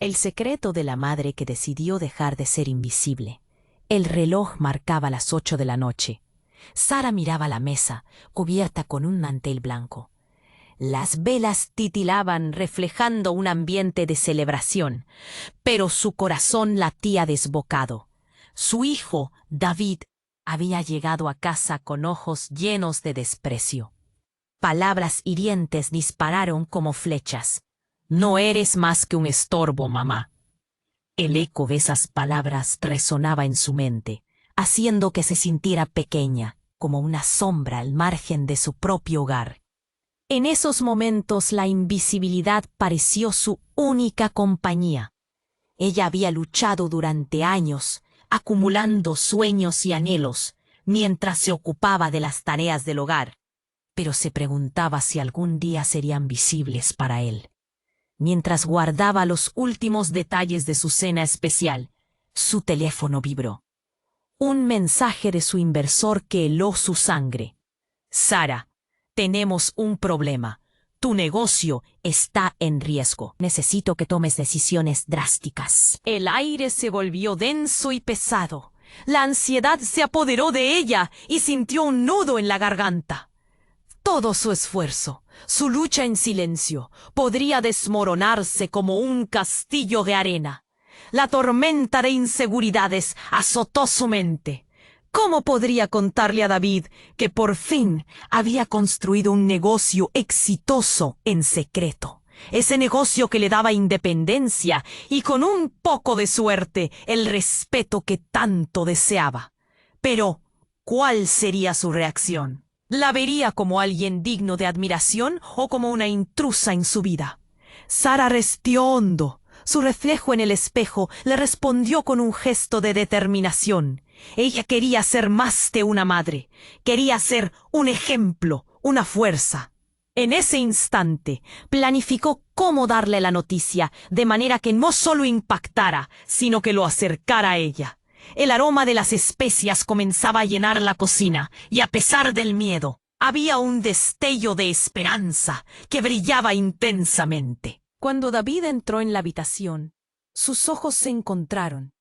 El secreto de la madre que decidió dejar de ser invisible. El reloj marcaba las 8 de la noche. Sara miraba la mesa, cubierta con un mantel blanco. Las velas titilaban reflejando un ambiente de celebración, pero su corazón latía desbocado. Su hijo, David, había llegado a casa con ojos llenos de desprecio. Palabras hirientes dispararon como flechas. «No eres más que un estorbo, mamá». El eco de esas palabras resonaba en su mente, haciendo que se sintiera pequeña, como una sombra al margen de su propio hogar. En esos momentos la invisibilidad pareció su única compañía. Ella había luchado durante años, acumulando sueños y anhelos, mientras se ocupaba de las tareas del hogar, pero se preguntaba si algún día serían visibles para él. Mientras guardaba los últimos detalles de su cena especial, su teléfono vibró. Un mensaje de su inversor que heló su sangre. «Sara, tenemos un problema. Tu negocio está en riesgo. Necesito que tomes decisiones drásticas». El aire se volvió denso y pesado. La ansiedad se apoderó de ella y sintió un nudo en la garganta. Todo su esfuerzo, su lucha en silencio, podría desmoronarse como un castillo de arena. La tormenta de inseguridades azotó su mente. ¿Cómo podría contarle a David que por fin había construido un negocio exitoso en secreto? Ese negocio que le daba independencia y, con un poco de suerte, el respeto que tanto deseaba. Pero, ¿cuál sería su reacción? ¿La vería como alguien digno de admiración o como una intrusa en su vida? Sara respiró hondo. Su reflejo en el espejo le respondió con un gesto de determinación. Ella quería ser más que una madre. Quería ser un ejemplo, una fuerza. En ese instante, planificó cómo darle la noticia, de manera que no solo impactara, sino que lo acercara a ella. El aroma de las especias comenzaba a llenar la cocina, y a pesar del miedo, había un destello de esperanza que brillaba intensamente. Cuando David entró en la habitación, sus ojos se encontraron.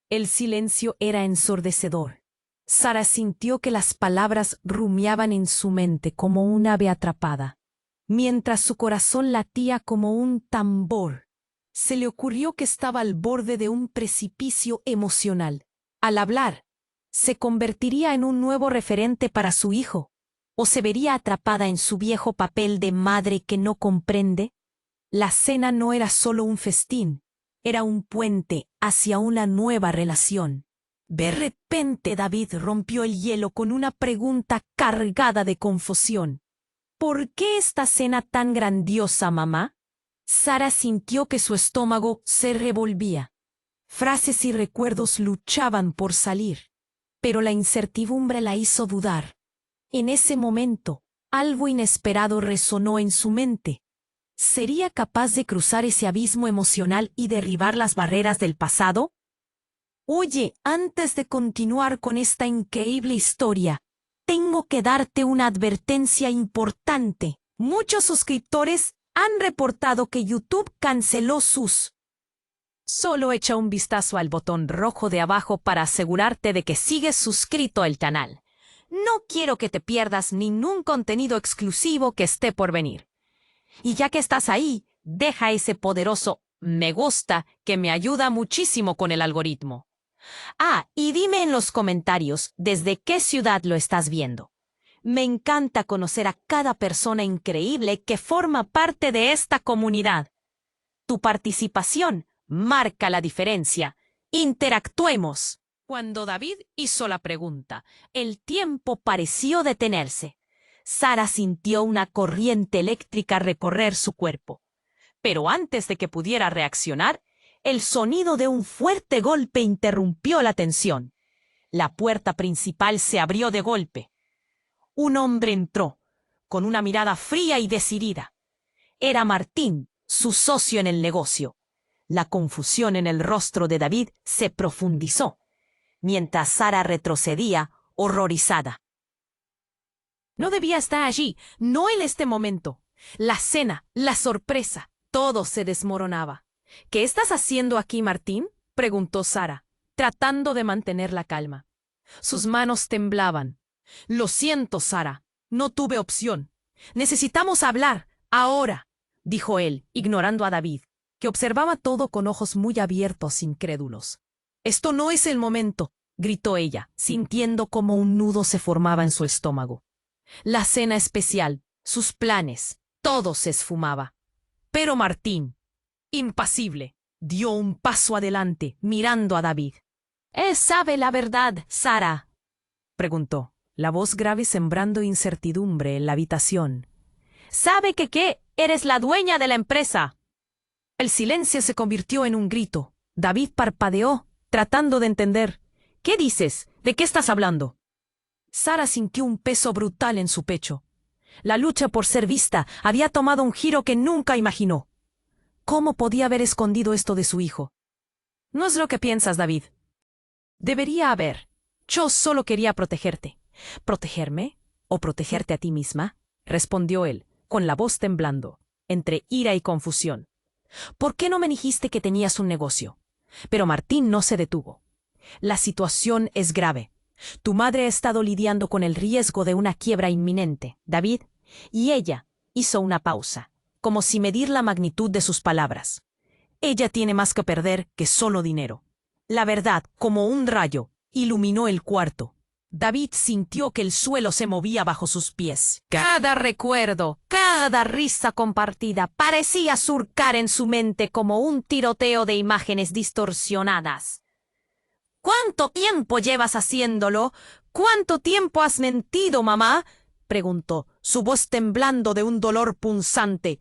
El silencio era ensordecedor. Sara sintió que las palabras rumiaban en su mente como un ave atrapada, mientras su corazón latía como un tambor. Se le ocurrió que estaba al borde de un precipicio emocional. Al hablar, ¿se convertiría en un nuevo referente para su hijo? ¿O se vería atrapada en su viejo papel de madre que no comprende? La cena no era solo un festín, era un puente hacia una nueva relación. De repente David rompió el hielo con una pregunta cargada de confusión. ¿Por qué esta cena tan grandiosa, mamá? Sara sintió que su estómago se revolvía. Frases y recuerdos luchaban por salir, pero la incertidumbre la hizo dudar. En ese momento, algo inesperado resonó en su mente. ¿Sería capaz de cruzar ese abismo emocional y derribar las barreras del pasado? Oye, antes de continuar con esta increíble historia, tengo que darte una advertencia importante. Muchos suscriptores han reportado que YouTube canceló sus... Solo echa un vistazo al botón rojo de abajo para asegurarte de que sigues suscrito al canal. No quiero que te pierdas ningún contenido exclusivo que esté por venir. Y ya que estás ahí, deja ese poderoso me gusta que me ayuda muchísimo con el algoritmo. Y dime en los comentarios desde qué ciudad lo estás viendo. Me encanta conocer a cada persona increíble que forma parte de esta comunidad. Tu participación marca la diferencia. Interactuemos. Cuando David hizo la pregunta, el tiempo pareció detenerse. Sara sintió una corriente eléctrica recorrer su cuerpo. Pero antes de que pudiera reaccionar, el sonido de un fuerte golpe interrumpió la tensión. La puerta principal se abrió de golpe. Un hombre entró, con una mirada fría y decidida. Era Martín, su socio en el negocio. La confusión en el rostro de David se profundizó, mientras Sara retrocedía, horrorizada. No debía estar allí, no en este momento. La cena, la sorpresa, todo se desmoronaba. ¿Qué estás haciendo aquí, Martín?, preguntó Sara, tratando de mantener la calma. Sus manos temblaban. Lo siento, Sara, no tuve opción. Necesitamos hablar, ahora, dijo él, ignorando a David, que observaba todo con ojos muy abiertos, incrédulos. Esto no es el momento, gritó ella, sintiendo como un nudo se formaba en su estómago. La cena especial, sus planes, todo se esfumaba. Pero Martín, impasible, dio un paso adelante, mirando a David. «¿Él sabe la verdad, Sara?», preguntó, la voz grave sembrando incertidumbre en la habitación. «¿Sabe que eres la dueña de la empresa?». El silencio se convirtió en un grito. David parpadeó, tratando de entender. «¿Qué dices? ¿De qué estás hablando?». Sara sintió un peso brutal en su pecho. La lucha por ser vista había tomado un giro que nunca imaginó. ¿Cómo podía haber escondido esto de su hijo? «No es lo que piensas, David». «Debería haber. Yo solo quería protegerte». «¿Protegerme? ¿O protegerte a ti misma?», respondió él, con la voz temblando, entre ira y confusión. «¿Por qué no me dijiste que tenías un negocio?». Pero Martín no se detuvo. «La situación es grave. Tu madre ha estado lidiando con el riesgo de una quiebra inminente, David». Y ella hizo una pausa, como si medir la magnitud de sus palabras. «Ella tiene más que perder que solo dinero». La verdad, como un rayo, iluminó el cuarto. David sintió que el suelo se movía bajo sus pies. Cada recuerdo, cada risa compartida parecía surcar en su mente como un tiroteo de imágenes distorsionadas. «¿Cuánto tiempo llevas haciéndolo? ¿Cuánto tiempo has mentido, mamá?», preguntó, su voz temblando de un dolor punzante.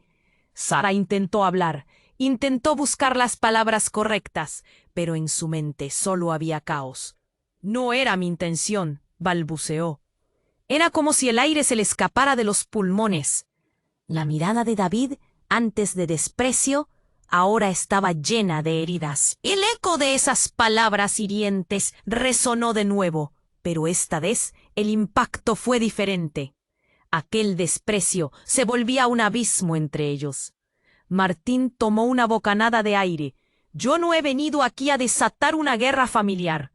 Sara intentó hablar, intentó buscar las palabras correctas, pero en su mente solo había caos. «No era mi intención», balbuceó. Era como si el aire se le escapara de los pulmones. La mirada de David, antes de desprecio, ahora estaba llena de heridas. El eco de esas palabras hirientes resonó de nuevo, pero esta vez el impacto fue diferente. Aquel desprecio se volvía un abismo entre ellos. Martín tomó una bocanada de aire. «Yo no he venido aquí a desatar una guerra familiar.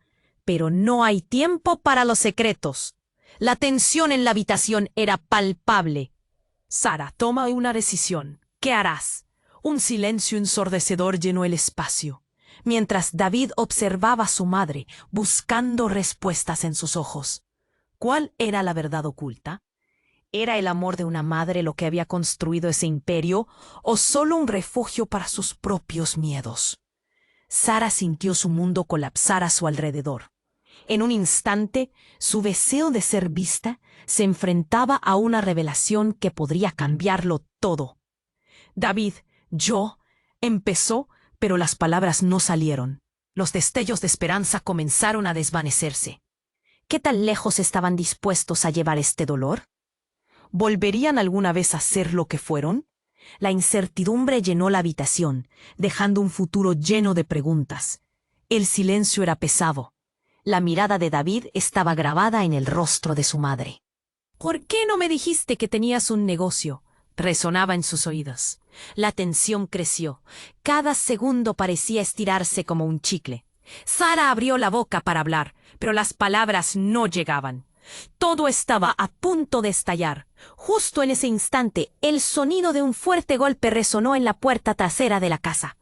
Pero no hay tiempo para los secretos». La tensión en la habitación era palpable. «Sara, toma una decisión. ¿Qué harás?». Un silencio ensordecedor llenó el espacio, mientras David observaba a su madre, buscando respuestas en sus ojos. ¿Cuál era la verdad oculta? ¿Era el amor de una madre lo que había construido ese imperio, o solo un refugio para sus propios miedos? Sara sintió su mundo colapsar a su alrededor. En un instante, su deseo de ser vista se enfrentaba a una revelación que podría cambiarlo todo. «David, yo», empezó, pero las palabras no salieron. Los destellos de esperanza comenzaron a desvanecerse. ¿Qué tan lejos estaban dispuestos a llevar este dolor? ¿Volverían alguna vez a ser lo que fueron? La incertidumbre llenó la habitación, dejando un futuro lleno de preguntas. El silencio era pesado. La mirada de David estaba grabada en el rostro de su madre. «¿Por qué no me dijiste que tenías un negocio?», resonaba en sus oídos. La tensión creció. Cada segundo parecía estirarse como un chicle. Sara abrió la boca para hablar, pero las palabras no llegaban. Todo estaba a punto de estallar. Justo en ese instante, el sonido de un fuerte golpe resonó en la puerta trasera de la casa.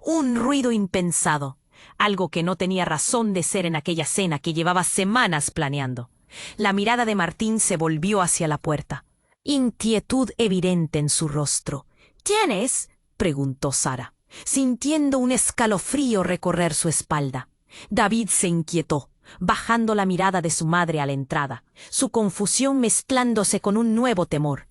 Un ruido impensado, algo que no tenía razón de ser en aquella cena que llevaba semanas planeando. La mirada de Martín se volvió hacia la puerta. Inquietud evidente en su rostro. «¿Tienes?», preguntó Sara, sintiendo un escalofrío recorrer su espalda. David se inquietó, bajando la mirada de su madre a la entrada, su confusión mezclándose con un nuevo temor.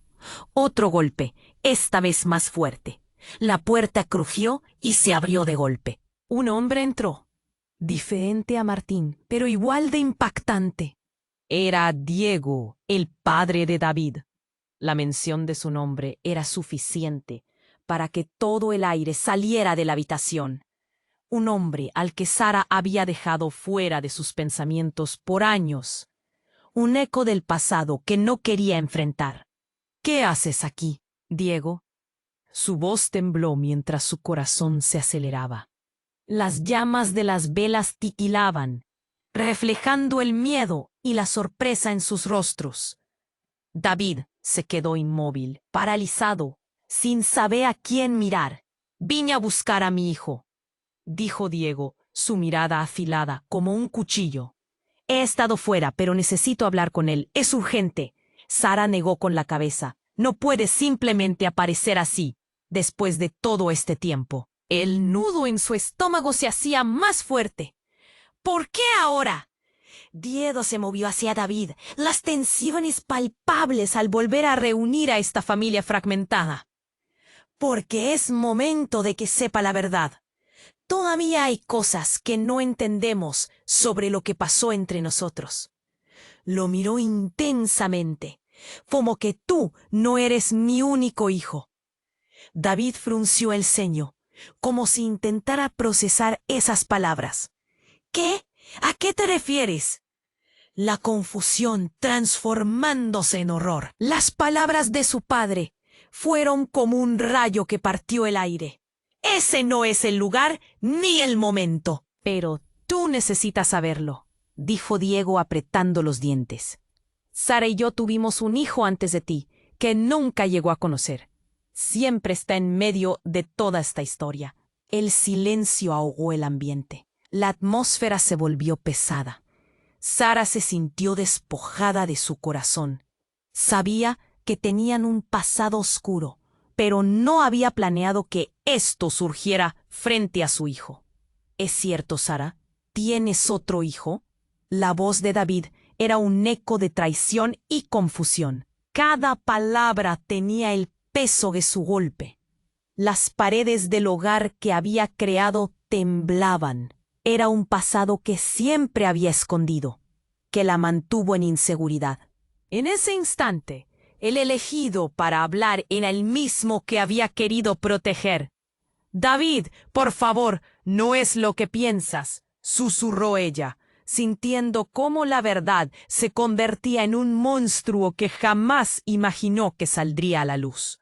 Otro golpe, esta vez más fuerte. La puerta crujió y se abrió de golpe. Un hombre entró, diferente a Martín, pero igual de impactante. Era Diego, el padre de David. La mención de su nombre era suficiente para que todo el aire saliera de la habitación. Un hombre al que Sara había dejado fuera de sus pensamientos por años. Un eco del pasado que no quería enfrentar. «¿Qué haces aquí, Diego?». Su voz tembló mientras su corazón se aceleraba. Las llamas de las velas titilaban, reflejando el miedo y la sorpresa en sus rostros. David se quedó inmóvil, paralizado, sin saber a quién mirar. «Vine a buscar a mi hijo», dijo Diego, su mirada afilada como un cuchillo. «He estado fuera, pero necesito hablar con él. Es urgente». Sara negó con la cabeza. «No puedes simplemente aparecer así, después de todo este tiempo». El nudo en su estómago se hacía más fuerte. «¿Por qué ahora?». Diego se movió hacia David, las tensiones palpables al volver a reunir a esta familia fragmentada. «Porque es momento de que sepa la verdad. Todavía hay cosas que no entendemos sobre lo que pasó entre nosotros». Lo miró intensamente, como que tú no eres mi único hijo. David frunció el ceño, como si intentara procesar esas palabras. «¿Qué? ¿A qué te refieres?». La confusión transformándose en horror. Las palabras de su padre fueron como un rayo que partió el aire. «Ese no es el lugar ni el momento». «Pero tú necesitas saberlo», dijo Diego apretando los dientes. «Sara y yo tuvimos un hijo antes de ti, que nunca llegó a conocer. Siempre está en medio de toda esta historia». El silencio ahogó el ambiente. La atmósfera se volvió pesada. Sara se sintió despojada de su corazón. Sabía que tenían un pasado oscuro, pero no había planeado que esto surgiera frente a su hijo. «¿Es cierto, Sara? ¿Tienes otro hijo?». La voz de David era un eco de traición y confusión. Cada palabra tenía el peso de su golpe. Las paredes del hogar que había creado temblaban. Era un pasado que siempre había escondido, que la mantuvo en inseguridad. En ese instante, el elegido para hablar era el mismo que había querido proteger. «David, por favor, no es lo que piensas», susurró ella, sintiendo cómo la verdad se convertía en un monstruo que jamás imaginó que saldría a la luz.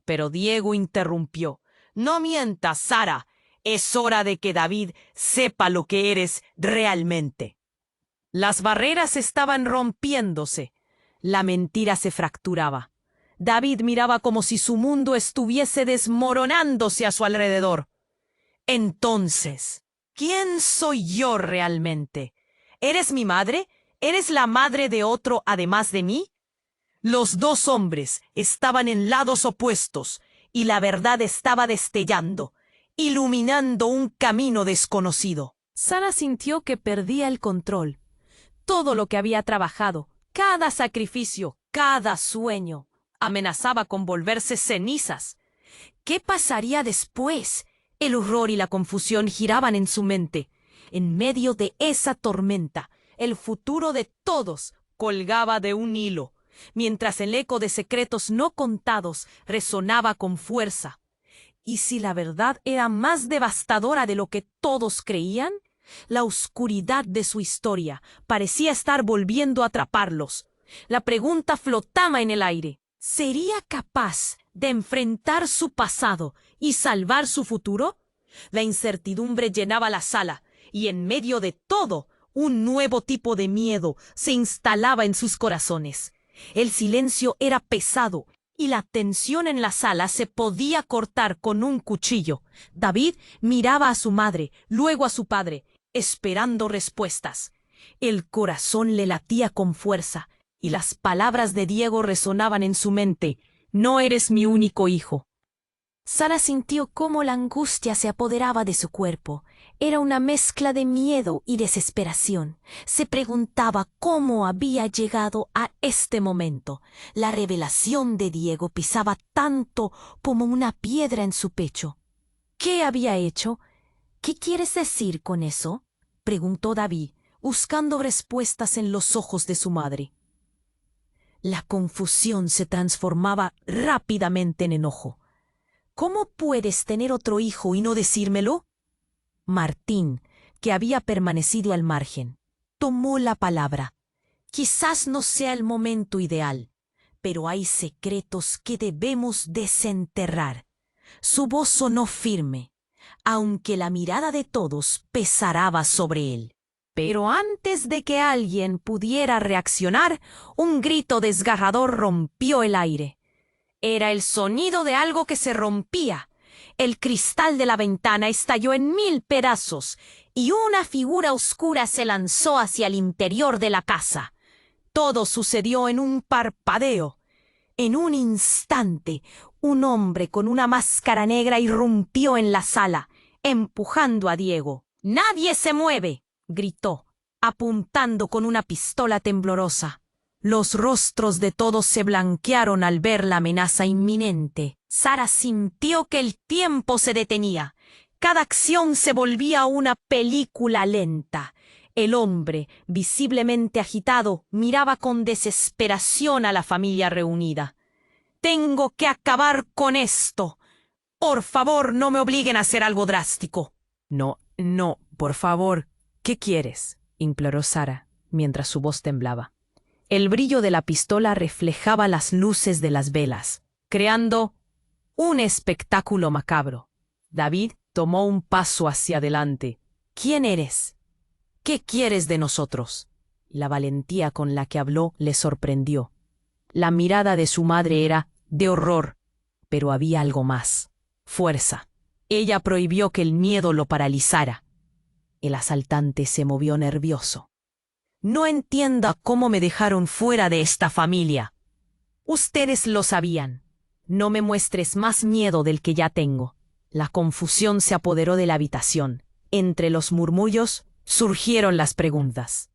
Pero Diego interrumpió. «No mientas, Sara. Es hora de que David sepa lo que eres realmente». Las barreras estaban rompiéndose. La mentira se fracturaba. David miraba como si su mundo estuviese desmoronándose a su alrededor. «Entonces, ¿quién soy yo realmente? ¿Eres mi madre? ¿Eres la madre de otro además de mí?». Los dos hombres estaban en lados opuestos y la verdad estaba destellando, iluminando un camino desconocido. Sara sintió que perdía el control. Todo lo que había trabajado, cada sacrificio, cada sueño, amenazaba con volverse cenizas. ¿Qué pasaría después? El horror y la confusión giraban en su mente. En medio de esa tormenta, el futuro de todos colgaba de un hilo, mientras el eco de secretos no contados resonaba con fuerza. ¿Y si la verdad era más devastadora de lo que todos creían? La oscuridad de su historia parecía estar volviendo a atraparlos. La pregunta flotaba en el aire. ¿Sería capaz de enfrentar su pasado y salvar su futuro? La incertidumbre llenaba la sala, y en medio de todo, un nuevo tipo de miedo se instalaba en sus corazones. El silencio era pesado, y la tensión en la sala se podía cortar con un cuchillo. David miraba a su madre, luego a su padre, esperando respuestas. El corazón le latía con fuerza, y las palabras de Diego resonaban en su mente. «No eres mi único hijo». Sara sintió cómo la angustia se apoderaba de su cuerpo. Era una mezcla de miedo y desesperación. Se preguntaba cómo había llegado a este momento. La revelación de Diego pisaba tanto como una piedra en su pecho. ¿Qué había hecho? «¿Qué quieres decir con eso?», preguntó David, buscando respuestas en los ojos de su madre. La confusión se transformaba rápidamente en enojo. «¿Cómo puedes tener otro hijo y no decírmelo?». Martín, que había permanecido al margen, tomó la palabra. «Quizás no sea el momento ideal, pero hay secretos que debemos desenterrar». Su voz sonó firme, aunque la mirada de todos pesaraba sobre él. Pero antes de que alguien pudiera reaccionar, un grito desgarrador rompió el aire. Era el sonido de algo que se rompía. El cristal de la ventana estalló en 1000 pedazos y una figura oscura se lanzó hacia el interior de la casa. Todo sucedió en un parpadeo. En un instante, un hombre con una máscara negra irrumpió en la sala, empujando a Diego. «¡Nadie se mueve!», gritó, apuntando con una pistola temblorosa. Los rostros de todos se blanquearon al ver la amenaza inminente. Sara sintió que el tiempo se detenía. Cada acción se volvía una película lenta. El hombre, visiblemente agitado, miraba con desesperación a la familia reunida. «Tengo que acabar con esto. Por favor, no me obliguen a hacer algo drástico». «No, por favor. ¿Qué quieres?», imploró Sara, mientras su voz temblaba. El brillo de la pistola reflejaba las luces de las velas, creando un espectáculo macabro. David tomó un paso hacia adelante. «¿Quién eres? ¿Qué quieres de nosotros?». La valentía con la que habló le sorprendió. La mirada de su madre era de horror, pero había algo más: fuerza. Ella prohibió que el miedo lo paralizara. El asaltante se movió nervioso. «No entienda cómo me dejaron fuera de esta familia. Ustedes lo sabían. No me muestres más miedo del que ya tengo». La confusión se apoderó de la habitación. Entre los murmullos surgieron las preguntas.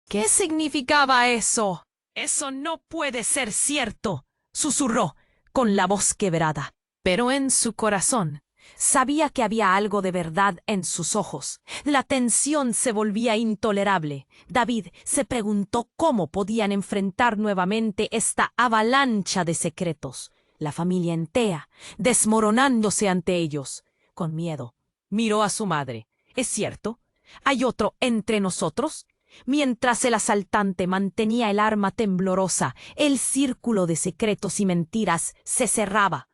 «¿Qué significaba eso? Eso no puede ser cierto», susurró, con la voz quebrada. Pero en su corazón sabía que había algo de verdad en sus ojos. La tensión se volvía intolerable. David se preguntó cómo podían enfrentar nuevamente esta avalancha de secretos. La familia entera, desmoronándose ante ellos. Con miedo, miró a su madre. «¿Es cierto? ¿Hay otro entre nosotros?». Mientras el asaltante mantenía el arma temblorosa, el círculo de secretos y mentiras se cerraba.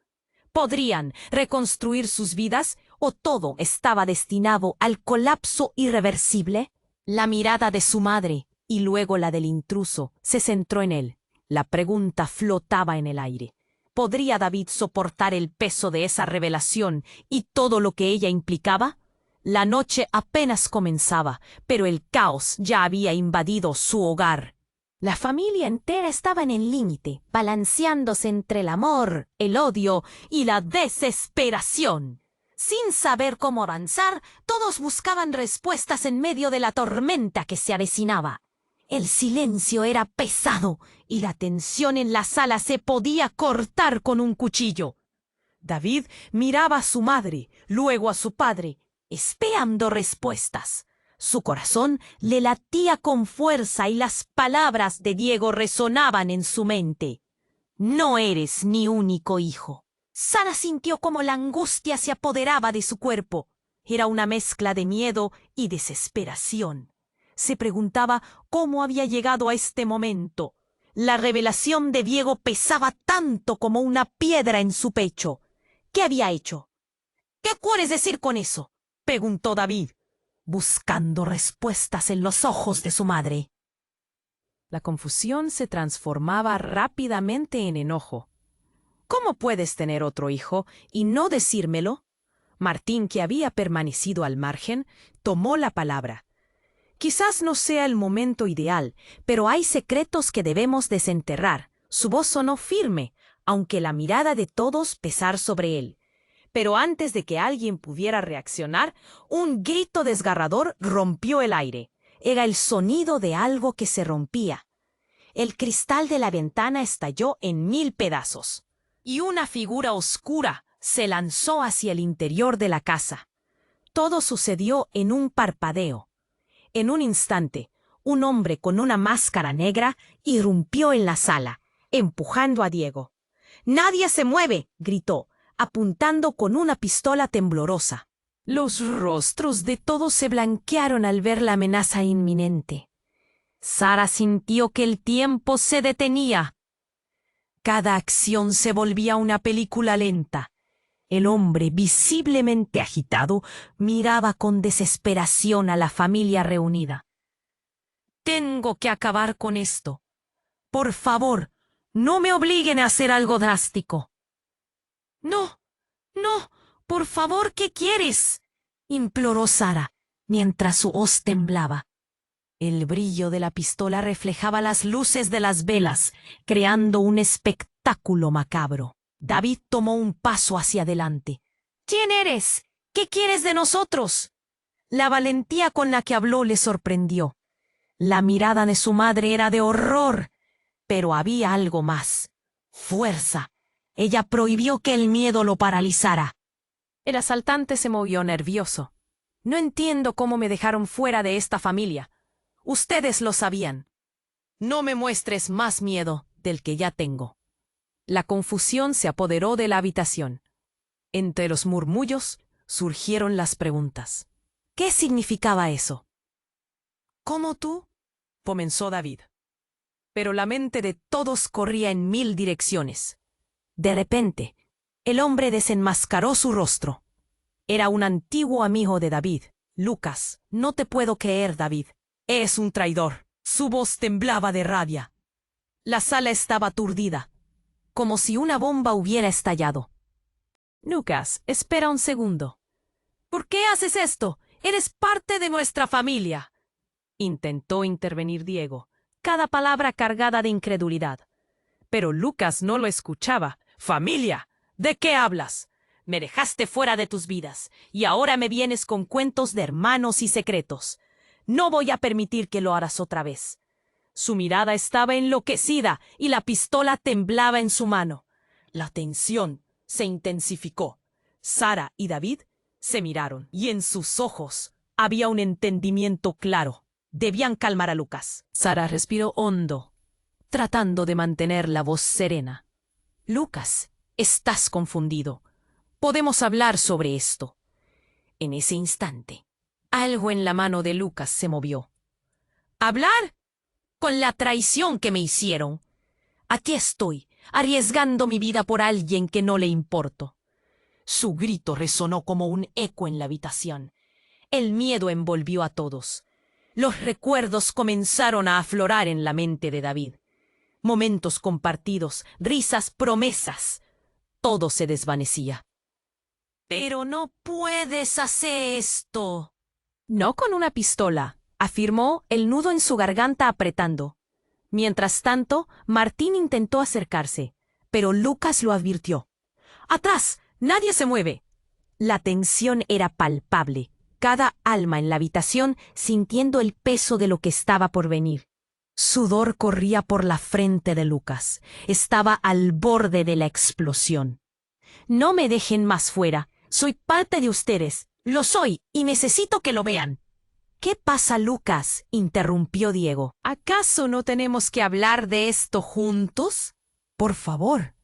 ¿Podrían reconstruir sus vidas o todo estaba destinado al colapso irreversible? La mirada de su madre y luego la del intruso se centró en él. La pregunta flotaba en el aire. ¿Podría David soportar el peso de esa revelación y todo lo que ella implicaba? La noche apenas comenzaba, pero el caos ya había invadido su hogar. La familia entera estaba en el límite, balanceándose entre el amor, el odio y la desesperación. Sin saber cómo avanzar, todos buscaban respuestas en medio de la tormenta que se avecinaba. El silencio era pesado y la tensión en la sala se podía cortar con un cuchillo. David miraba a su madre, luego a su padre, esperando respuestas. Su corazón le latía con fuerza y las palabras de Diego resonaban en su mente. «No eres mi único hijo». Sara sintió como la angustia se apoderaba de su cuerpo. Era una mezcla de miedo y desesperación. Se preguntaba cómo había llegado a este momento. La revelación de Diego pesaba tanto como una piedra en su pecho. ¿Qué había hecho? «¿Qué quieres decir con eso?», preguntó David, buscando respuestas en los ojos de su madre. La confusión se transformaba rápidamente en enojo. «¿Cómo puedes tener otro hijo y no decírmelo?». Martín, que había permanecido al margen, tomó la palabra. «Quizás no sea el momento ideal, pero hay secretos que debemos desenterrar». Su voz sonó firme, aunque la mirada de todos pesara sobre él. Pero antes de que alguien pudiera reaccionar, un grito desgarrador rompió el aire. Era el sonido de algo que se rompía. El cristal de la ventana estalló en 1000 pedazos, y una figura oscura se lanzó hacia el interior de la casa. Todo sucedió en un parpadeo. En un instante, un hombre con una máscara negra irrumpió en la sala, empujando a Diego. «¡Nadie se mueve!», gritó, apuntando con una pistola temblorosa. Los rostros de todos se blanquearon al ver la amenaza inminente. Sara sintió que el tiempo se detenía. Cada acción se volvía una película lenta. El hombre, visiblemente agitado, miraba con desesperación a la familia reunida. Tengo que acabar con esto. Por favor, no me obliguen a hacer algo drástico. No, no, por favor, ¿qué quieres? Imploró Sara, mientras su hoz temblaba. El brillo de la pistola reflejaba las luces de las velas, creando un espectáculo macabro. David tomó un paso hacia adelante. ¿Quién eres? ¿Qué quieres de nosotros? La valentía con la que habló le sorprendió. La mirada de su madre era de horror, pero había algo más. Fuerza. Ella prohibió que el miedo lo paralizara. El asaltante se movió nervioso. No entiendo cómo me dejaron fuera de esta familia. Ustedes lo sabían. No me muestres más miedo del que ya tengo. La confusión se apoderó de la habitación. Entre los murmullos surgieron las preguntas. ¿Qué significaba eso? ¿Cómo tú? Comenzó David. Pero la mente de todos corría en 1000 direcciones. De repente, el hombre desenmascaró su rostro. Era un antiguo amigo de David. Lucas, no te puedo creer, David. Es un traidor. Su voz temblaba de rabia. La sala estaba aturdida, como si una bomba hubiera estallado. Lucas, espera un segundo. ¿Por qué haces esto? Eres parte de nuestra familia. Intentó intervenir Diego, cada palabra cargada de incredulidad. Pero Lucas no lo escuchaba. «¡Familia! ¿De qué hablas? Me dejaste fuera de tus vidas, y ahora me vienes con cuentos de hermanos y secretos. No voy a permitir que lo hagas otra vez». Su mirada estaba enloquecida y la pistola temblaba en su mano. La tensión se intensificó. Sara y David se miraron, y en sus ojos había un entendimiento claro. Debían calmar a Lucas. Sara respiró hondo, tratando de mantener la voz serena. Lucas, estás confundido. Podemos hablar sobre esto. En ese instante, algo en la mano de Lucas se movió. ¿Hablar? Con la traición que me hicieron. Aquí estoy, arriesgando mi vida por alguien que no le importo. Su grito resonó como un eco en la habitación. El miedo envolvió a todos. Los recuerdos comenzaron a aflorar en la mente de David. Momentos compartidos, risas, promesas. Todo se desvanecía. «Pero no puedes hacer esto». «No con una pistola», afirmó, el nudo en su garganta apretando. Mientras tanto, Martín intentó acercarse, pero Lucas lo advirtió. «¡Atrás! ¡Nadie se mueve!». La tensión era palpable, cada alma en la habitación sintiendo el peso de lo que estaba por venir. Sudor corría por la frente de Lucas. Estaba al borde de la explosión. «No me dejen más fuera. Soy parte de ustedes. Lo soy y necesito que lo vean». «¿Qué pasa, Lucas?», interrumpió Diego. «¿Acaso no tenemos que hablar de esto juntos? Por favor».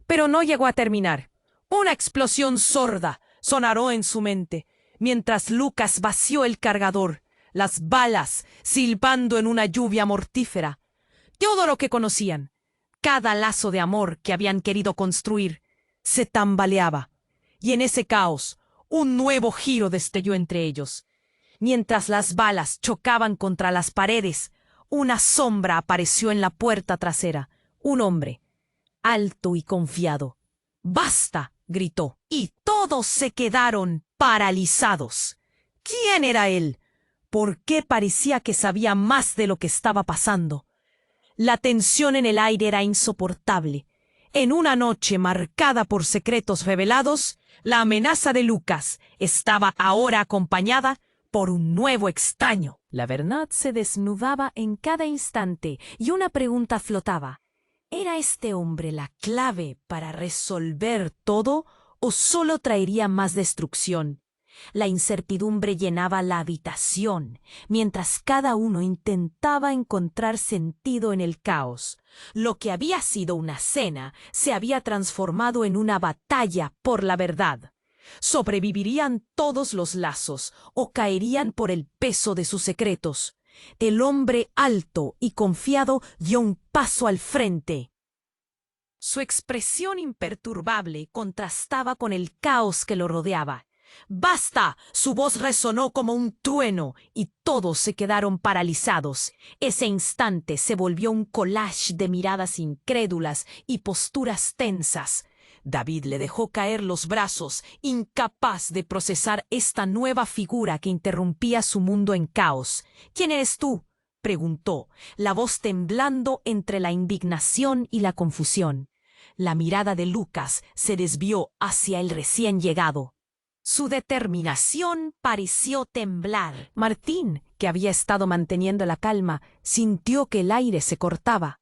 Pero no llegó a terminar. Una explosión sorda sonaró en su mente, mientras Lucas vació el cargador, las balas silbando en una lluvia mortífera. Todo lo que conocían, cada lazo de amor que habían querido construir, se tambaleaba, y en ese caos un nuevo giro destelló entre ellos. Mientras las balas chocaban contra las paredes, una sombra apareció en la puerta trasera. Un hombre, alto y confiado. «¡Basta!», gritó, y todos se quedaron paralizados. ¿Quién era él? ¿Por qué parecía que sabía más de lo que estaba pasando? La tensión en el aire era insoportable. En una noche marcada por secretos revelados, la amenaza de Lucas estaba ahora acompañada por un nuevo extraño. La verdad se desnudaba en cada instante y una pregunta flotaba. ¿Era este hombre la clave para resolver todo o solo traería más destrucción? La incertidumbre llenaba la habitación, mientras cada uno intentaba encontrar sentido en el caos. Lo que había sido una cena se había transformado en una batalla por la verdad. ¿Sobrevivirían todos los lazos o caerían por el peso de sus secretos? El hombre alto y confiado dio un paso al frente. Su expresión imperturbable contrastaba con el caos que lo rodeaba. ¡Basta! Su voz resonó como un trueno y todos se quedaron paralizados. Ese instante se volvió un collage de miradas incrédulas y posturas tensas. David le dejó caer los brazos, incapaz de procesar esta nueva figura que interrumpía su mundo en caos. ¿Quién eres tú?, preguntó, la voz temblando entre la indignación y la confusión. La mirada de Lucas se desvió hacia el recién llegado. Su determinación pareció temblar. Martín, que había estado manteniendo la calma, sintió que el aire se cortaba.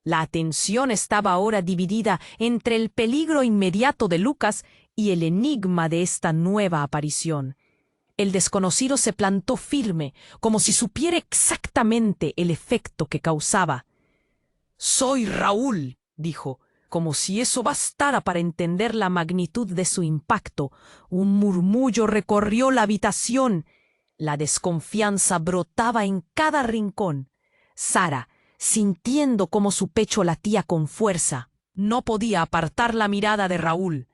La atención estaba ahora dividida entre el peligro inmediato de Lucas y el enigma de esta nueva aparición. El desconocido se plantó firme, como si supiera exactamente el efecto que causaba. «Soy Raúl», dijo, como si eso bastara para entender la magnitud de su impacto. Un murmullo recorrió la habitación. La desconfianza brotaba en cada rincón. Sara, sintiendo cómo su pecho latía con fuerza, no podía apartar la mirada de Raúl.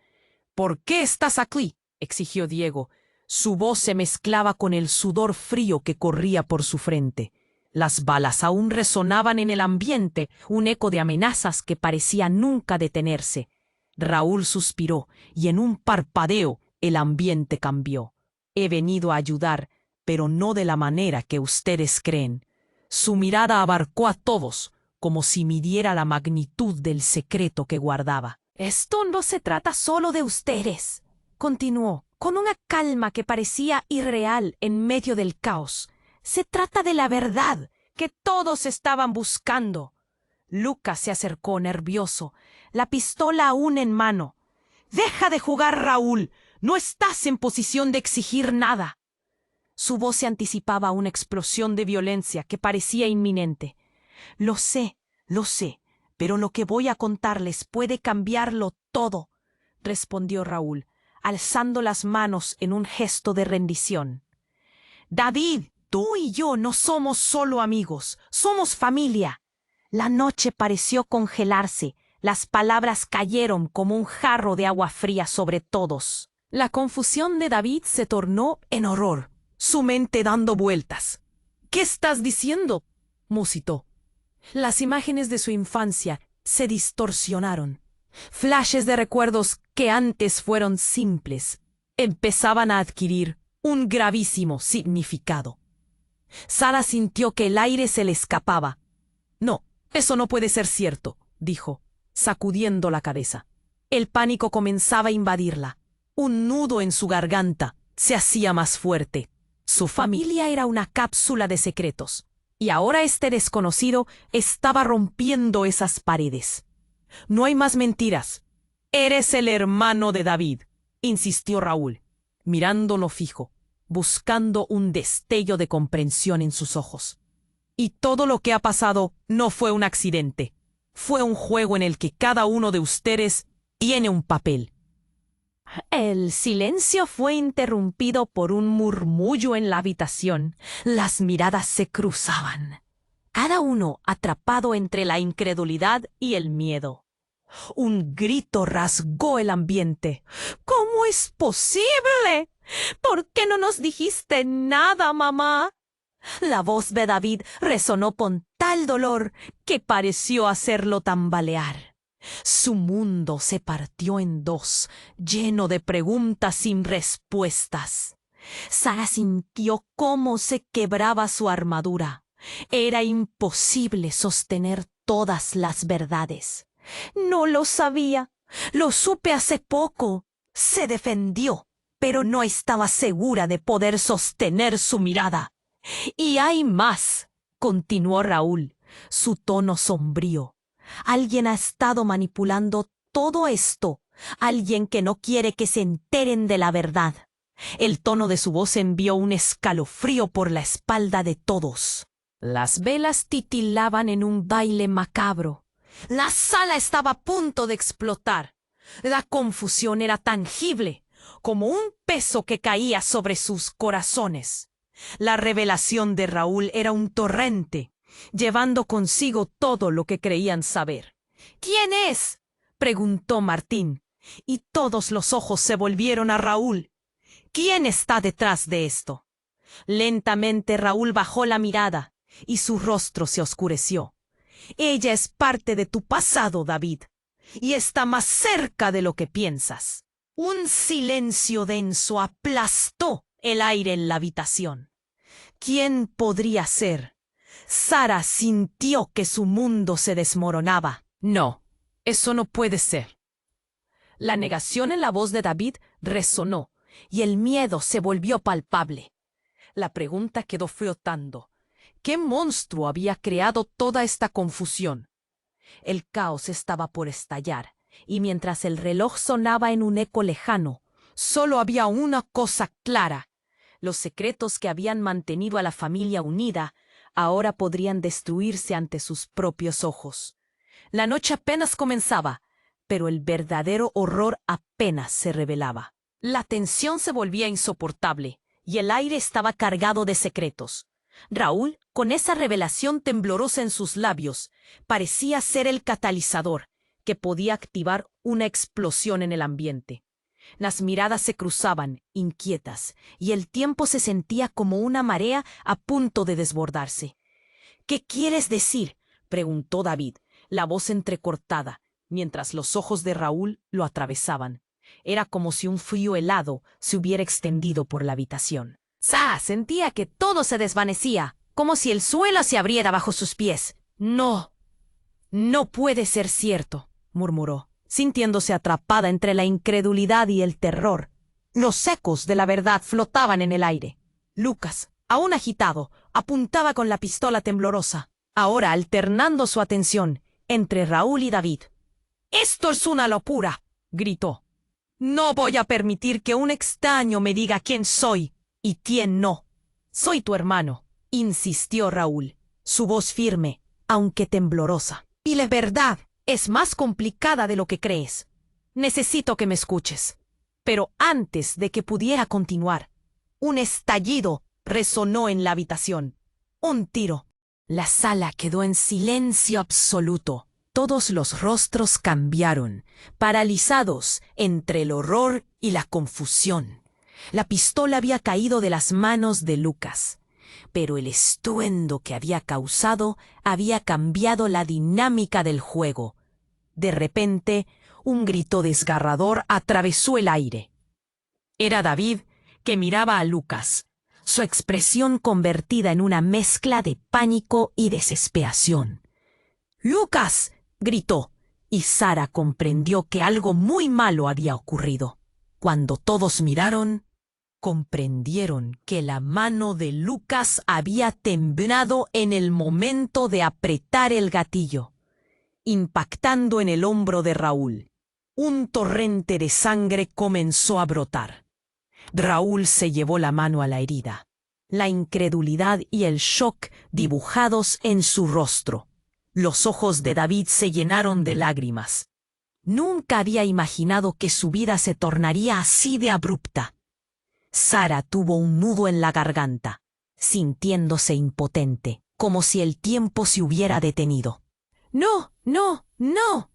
«¿Por qué estás aquí?», exigió Diego. Su voz se mezclaba con el sudor frío que corría por su frente. Las balas aún resonaban en el ambiente, un eco de amenazas que parecía nunca detenerse. Raúl suspiró y en un parpadeo el ambiente cambió. «He venido a ayudar, pero no de la manera que ustedes creen». Su mirada abarcó a todos, como si midiera la magnitud del secreto que guardaba. «Esto no se trata solo de ustedes», continuó, con una calma que parecía irreal en medio del caos. «Se trata de la verdad que todos estaban buscando». Lucas se acercó nervioso, la pistola aún en mano. «Deja de jugar, Raúl. No estás en posición de exigir nada». Su voz se anticipaba a una explosión de violencia que parecía inminente. Lo sé, pero lo que voy a contarles puede cambiarlo todo», respondió Raúl, alzando las manos en un gesto de rendición. «David, tú y yo no somos solo amigos, somos familia». La noche pareció congelarse, las palabras cayeron como un jarro de agua fría sobre todos. La confusión de David se tornó en horror, su mente dando vueltas. «¿Qué estás diciendo?», musitó. Las imágenes de su infancia se distorsionaron. Flashes de recuerdos que antes fueron simples empezaban a adquirir un gravísimo significado. Sara sintió que el aire se le escapaba. «No, eso no puede ser cierto», dijo, sacudiendo la cabeza. El pánico comenzaba a invadirla. Un nudo en su garganta se hacía más fuerte. Su familia era una cápsula de secretos, y ahora este desconocido estaba rompiendo esas paredes. «No hay más mentiras. Eres el hermano de David», insistió Raúl, mirándolo fijo, buscando un destello de comprensión en sus ojos. «Y todo lo que ha pasado no fue un accidente. Fue un juego en el que cada uno de ustedes tiene un papel». El silencio fue interrumpido por un murmullo en la habitación. Las miradas se cruzaban, cada uno atrapado entre la incredulidad y el miedo. Un grito rasgó el ambiente. «¿Cómo es posible? ¿Por qué no nos dijiste nada, mamá?». La voz de David resonó con tal dolor que pareció hacerlo tambalear. Su mundo se partió en dos, lleno de preguntas sin respuestas. Sara sintió cómo se quebraba su armadura. Era imposible sostener todas las verdades. «No lo sabía. Lo supe hace poco». Se defendió, pero no estaba segura de poder sostener su mirada. «Y hay más», continuó Raúl, su tono sombrío. «Alguien ha estado manipulando todo esto. Alguien que no quiere que se enteren de la verdad». El tono de su voz envió un escalofrío por la espalda de todos. Las velas titilaban en un baile macabro. La sala estaba a punto de explotar. La confusión era tangible, como un peso que caía sobre sus corazones. La revelación de Raúl era un torrente, llevando consigo todo lo que creían saber. «¿Quién es?», preguntó Martín, y todos los ojos se volvieron a Raúl. ¿Quién está detrás de esto? Lentamente Raúl bajó la mirada y su rostro se oscureció. Ella es parte de tu pasado, David, y está más cerca de lo que piensas. Un silencio denso aplastó el aire en la habitación. ¿Quién podría ser? Sara sintió que su mundo se desmoronaba. No, eso no puede ser. La negación en la voz de David resonó y el miedo se volvió palpable. La pregunta quedó flotando. ¿Qué monstruo había creado toda esta confusión? El caos estaba por estallar, y mientras el reloj sonaba en un eco lejano, solo había una cosa clara. Los secretos que habían mantenido a la familia unida ahora podrían destruirse ante sus propios ojos. La noche apenas comenzaba, pero el verdadero horror apenas se revelaba. La tensión se volvía insoportable, y el aire estaba cargado de secretos. Raúl, con esa revelación temblorosa en sus labios, parecía ser el catalizador que podía activar una explosión en el ambiente. Las miradas se cruzaban, inquietas, y el tiempo se sentía como una marea a punto de desbordarse. ¿Qué quieres decir?, preguntó David, la voz entrecortada, mientras los ojos de Raúl lo atravesaban. Era como si un frío helado se hubiera extendido por la habitación. Sentía que todo se desvanecía, como si el suelo se abriera bajo sus pies. No, no puede ser cierto, murmuró, sintiéndose atrapada entre la incredulidad y el terror. Los ecos de la verdad flotaban en el aire. Lucas, aún agitado, apuntaba con la pistola temblorosa, ahora alternando su atención entre Raúl y David. «¡Esto es una locura!», gritó. «No voy a permitir que un extraño me diga quién soy y quién no». «Soy tu hermano», insistió Raúl, su voz firme, aunque temblorosa. «Y la verdad es más complicada de lo que crees. Necesito que me escuches». Pero antes de que pudiera continuar, un estallido resonó en la habitación. Un tiro. La sala quedó en silencio absoluto. Todos los rostros cambiaron, paralizados entre el horror y la confusión. La pistola había caído de las manos de Lucas, pero el estruendo que había causado había cambiado la dinámica del juego. De repente, un grito desgarrador atravesó el aire. Era David, que miraba a Lucas, su expresión convertida en una mezcla de pánico y desesperación. «¡Lucas!», gritó, y Sara comprendió que algo muy malo había ocurrido. Cuando todos miraron, comprendieron que la mano de Lucas había temblado en el momento de apretar el gatillo, impactando en el hombro de Raúl. Un torrente de sangre comenzó a brotar. Raúl se llevó la mano a la herida, la incredulidad y el shock dibujados en su rostro. Los ojos de David se llenaron de lágrimas. Nunca había imaginado que su vida se tornaría así de abrupta. Sara tuvo un nudo en la garganta, sintiéndose impotente, como si el tiempo se hubiera detenido. «¡No, no, no!».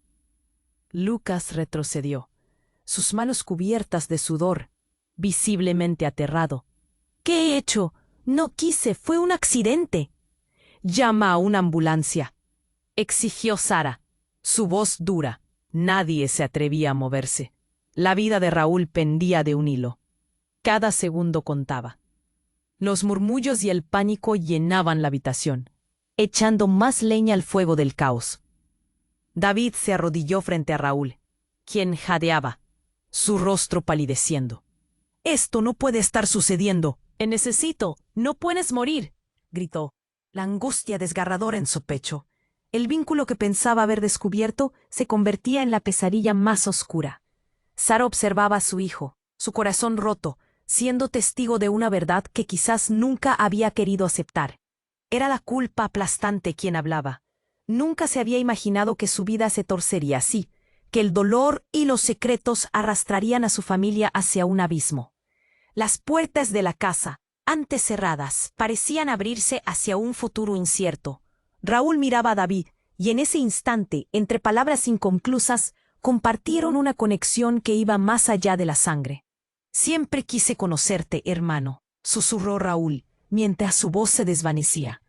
Lucas retrocedió, sus manos cubiertas de sudor, visiblemente aterrado. «¿Qué he hecho? No quise, fue un accidente». «Llama a una ambulancia», exigió Sara, su voz dura. Nadie se atrevía a moverse. La vida de Raúl pendía de un hilo. Cada segundo contaba. Los murmullos y el pánico llenaban la habitación, echando más leña al fuego del caos. David se arrodilló frente a Raúl, quien jadeaba, su rostro palideciendo. «Esto no puede estar sucediendo. Necesito. No puedes morir», gritó, la angustia desgarradora en su pecho. El vínculo que pensaba haber descubierto se convertía en la pesadilla más oscura. Sara observaba a su hijo, su corazón roto, siendo testigo de una verdad que quizás nunca había querido aceptar. Era la culpa aplastante quien hablaba. Nunca se había imaginado que su vida se torcería así, que el dolor y los secretos arrastrarían a su familia hacia un abismo. Las puertas de la casa, antes cerradas, parecían abrirse hacia un futuro incierto. Raúl miraba a David, y en ese instante, entre palabras inconclusas, Compartieron una conexión que iba más allá de la sangre. «Siempre quise conocerte, hermano», susurró Raúl, mientras su voz se desvanecía.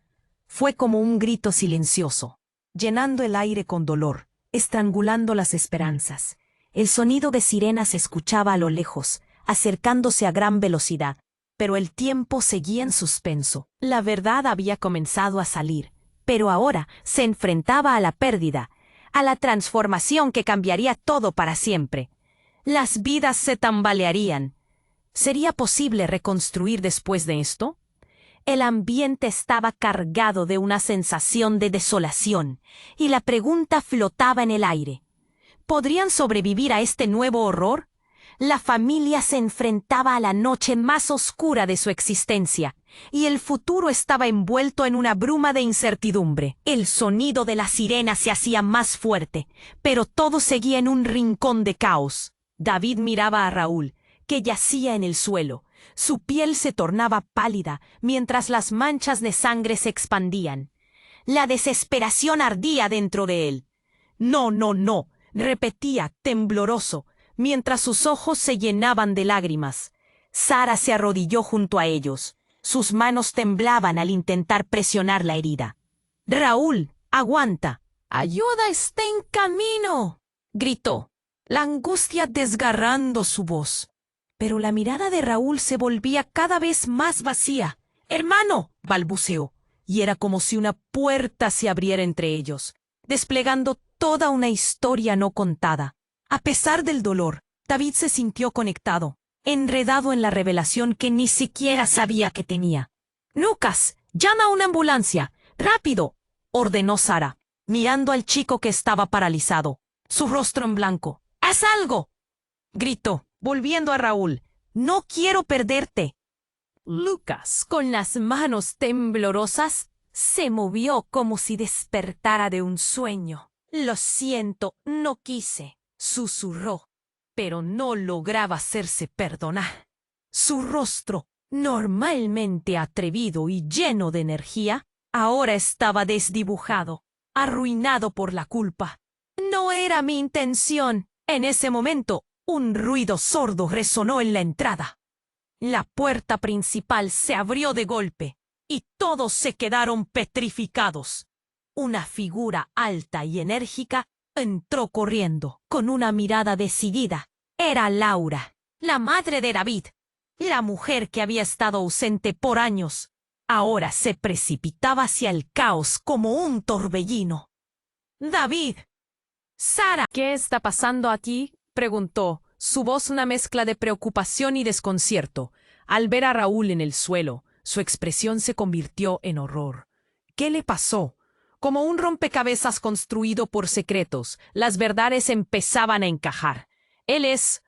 Fue como un grito silencioso, llenando el aire con dolor, estrangulando las esperanzas. El sonido de sirenas se escuchaba a lo lejos, acercándose a gran velocidad, pero el tiempo seguía en suspenso. La verdad había comenzado a salir, pero ahora se enfrentaba a la pérdida, a la transformación que cambiaría todo para siempre. Las vidas se tambalearían. ¿Sería posible reconstruir después de esto? El ambiente estaba cargado de una sensación de desolación, y la pregunta flotaba en el aire. ¿Podrían sobrevivir a este nuevo horror? La familia se enfrentaba a la noche más oscura de su existencia, y el futuro estaba envuelto en una bruma de incertidumbre. El sonido de la sirena se hacía más fuerte, pero todo seguía en un rincón de caos. David miraba a Raúl, que yacía en el suelo. Su piel se tornaba pálida, mientras las manchas de sangre se expandían. La desesperación ardía dentro de él. «No, no, no», repetía, tembloroso, mientras sus ojos se llenaban de lágrimas. Sara se arrodilló junto a ellos. Sus manos temblaban al intentar presionar la herida. «Raúl, aguanta. Ayuda está en camino», gritó, la angustia desgarrando su voz. Pero la mirada de Raúl se volvía cada vez más vacía. «Hermano», balbuceó, y era como si una puerta se abriera entre ellos, desplegando toda una historia no contada. A pesar del dolor, David se sintió conectado, enredado en la revelación que ni siquiera sabía que tenía. «Lucas, llama a una ambulancia, rápido», ordenó Sara, mirando al chico que estaba paralizado, su rostro en blanco. «¡Haz algo!», gritó, volviendo a Raúl. «No quiero perderte». Lucas, con las manos temblorosas, se movió como si despertara de un sueño. «Lo siento, no quise», susurró, pero no lograba hacerse perdonar. Su rostro, normalmente atrevido y lleno de energía, ahora estaba desdibujado, arruinado por la culpa. «No era mi intención». En ese momento, un ruido sordo resonó en la entrada. La puerta principal se abrió de golpe, y todos se quedaron petrificados. Una figura alta y enérgica entró corriendo, con una mirada decidida. Era Laura, la madre de David, la mujer que había estado ausente por años. Ahora se precipitaba hacia el caos como un torbellino. «David». «Sara, ¿qué está pasando aquí?», preguntó, su voz una mezcla de preocupación y desconcierto. Al ver a Raúl en el suelo, su expresión se convirtió en horror. ¿Qué le pasó? Como un rompecabezas construido por secretos, las verdades empezaban a encajar.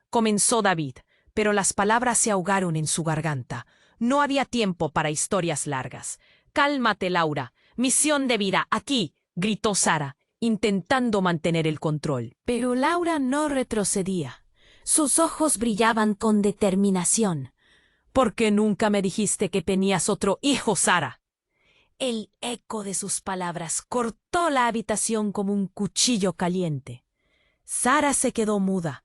Comenzó David, pero las palabras se ahogaron en su garganta. No había tiempo para historias largas. «Cálmate, Laura. Misión de vida, aquí», gritó Sara, intentando mantener el control. Pero Laura no retrocedía. Sus ojos brillaban con determinación. «¿Por qué nunca me dijiste que tenías otro hijo, Sara?». El eco de sus palabras cortó la habitación como un cuchillo caliente. Sara se quedó muda.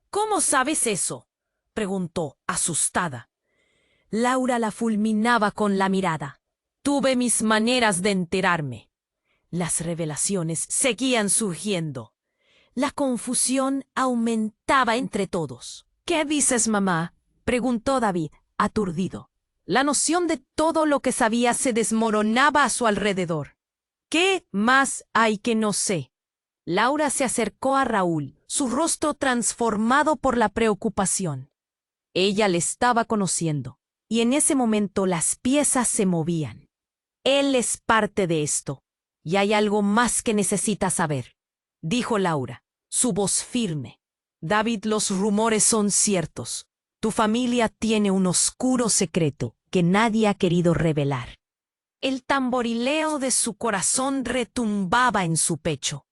«¿Cómo sabes eso?», preguntó, asustada. Laura la fulminaba con la mirada. «Tuve mis maneras de enterarme». Las revelaciones seguían surgiendo. La confusión aumentaba entre todos. «¿Qué dices, mamá?», preguntó David, aturdido. La noción de todo lo que sabía se desmoronaba a su alrededor. «¿Qué más hay que no sé?». Laura se acercó a Raúl, su rostro transformado por la preocupación. Ella le estaba conociendo, y en ese momento las piezas se movían. «Él es parte de esto, y hay algo más que necesita saber», dijo Laura, su voz firme. «David, los rumores son ciertos. Tu familia tiene un oscuro secreto que nadie ha querido revelar». El tamborileo de su corazón retumbaba en su pecho.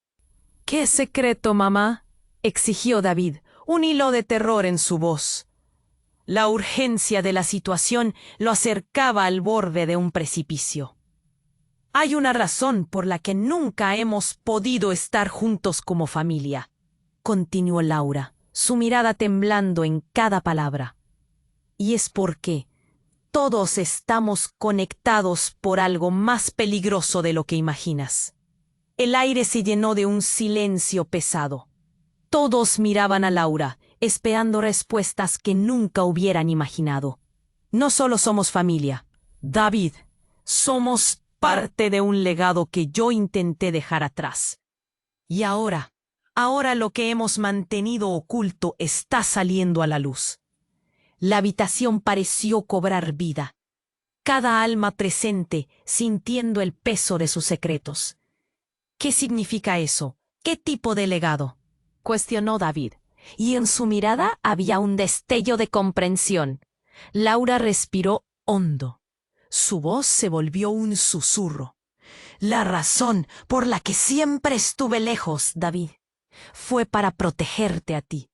«¿Qué secreto, mamá?», exigió David, un hilo de terror en su voz. La urgencia de la situación lo acercaba al borde de un precipicio. «Hay una razón por la que nunca hemos podido estar juntos como familia. continuó Laura, su mirada temblando en cada palabra. Y es porque todos estamos conectados por algo más peligroso de lo que imaginas. El aire se llenó de un silencio pesado. Todos miraban a Laura, esperando respuestas que nunca hubieran imaginado. No solo somos familia, David, somos parte de un legado que yo intenté dejar atrás. Y ahora lo que hemos mantenido oculto está saliendo a la luz. La habitación pareció cobrar vida. Cada alma presente sintiendo el peso de sus secretos. ¿Qué significa eso? ¿Qué tipo de legado? Cuestionó David, y en su mirada había un destello de comprensión. Laura respiró hondo. Su voz se volvió un susurro. La razón por la que siempre estuve lejos, David, fue para protegerte a ti.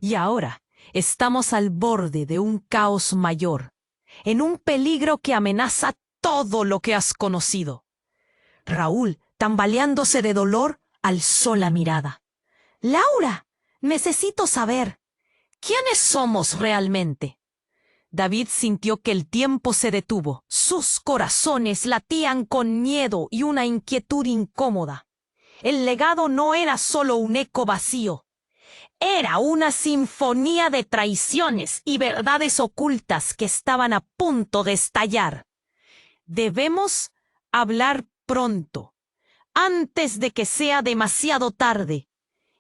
Y ahora estamos al borde de un caos mayor, en un peligro que amenaza todo lo que has conocido. Raúl, tambaleándose de dolor, alzó la mirada. Laura, necesito saber, ¿quiénes somos realmente? David sintió que el tiempo se detuvo. Sus corazones latían con miedo y una inquietud incómoda. El legado no era solo un eco vacío. Era una sinfonía de traiciones y verdades ocultas que estaban a punto de estallar. Debemos hablar pronto, antes de que sea demasiado tarde,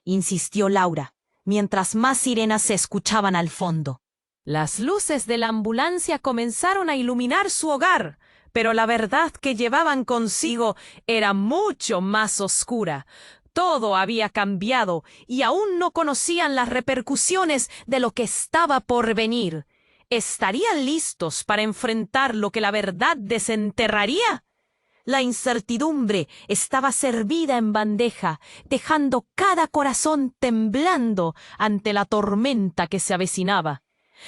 insistió Laura, mientras más sirenas se escuchaban al fondo. Las luces de la ambulancia comenzaron a iluminar su hogar, pero la verdad que llevaban consigo era mucho más oscura. Todo había cambiado y aún no conocían las repercusiones de lo que estaba por venir. ¿Estarían listos para enfrentar lo que la verdad desenterraría? La incertidumbre estaba servida en bandeja, dejando cada corazón temblando ante la tormenta que se avecinaba.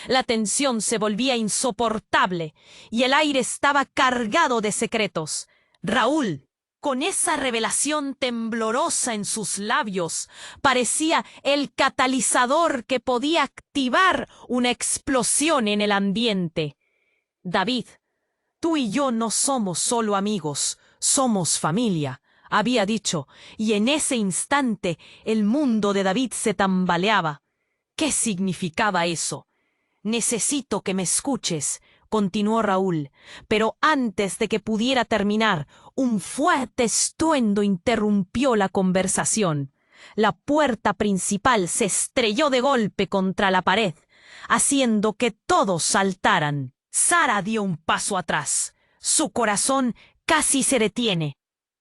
La tensión se volvía insoportable y el aire estaba cargado de secretos. Raúl, con esa revelación temblorosa en sus labios, parecía el catalizador que podía activar una explosión en el ambiente. David, tú y yo no somos solo amigos, somos familia, había dicho, y en ese instante el mundo de David se tambaleaba. ¿Qué significaba eso? Necesito que me escuches, continuó Raúl, pero antes de que pudiera terminar, un fuerte estruendo interrumpió la conversación. La puerta principal se estrelló de golpe contra la pared, haciendo que todos saltaran. Sara dio un paso atrás. Su corazón casi se detiene.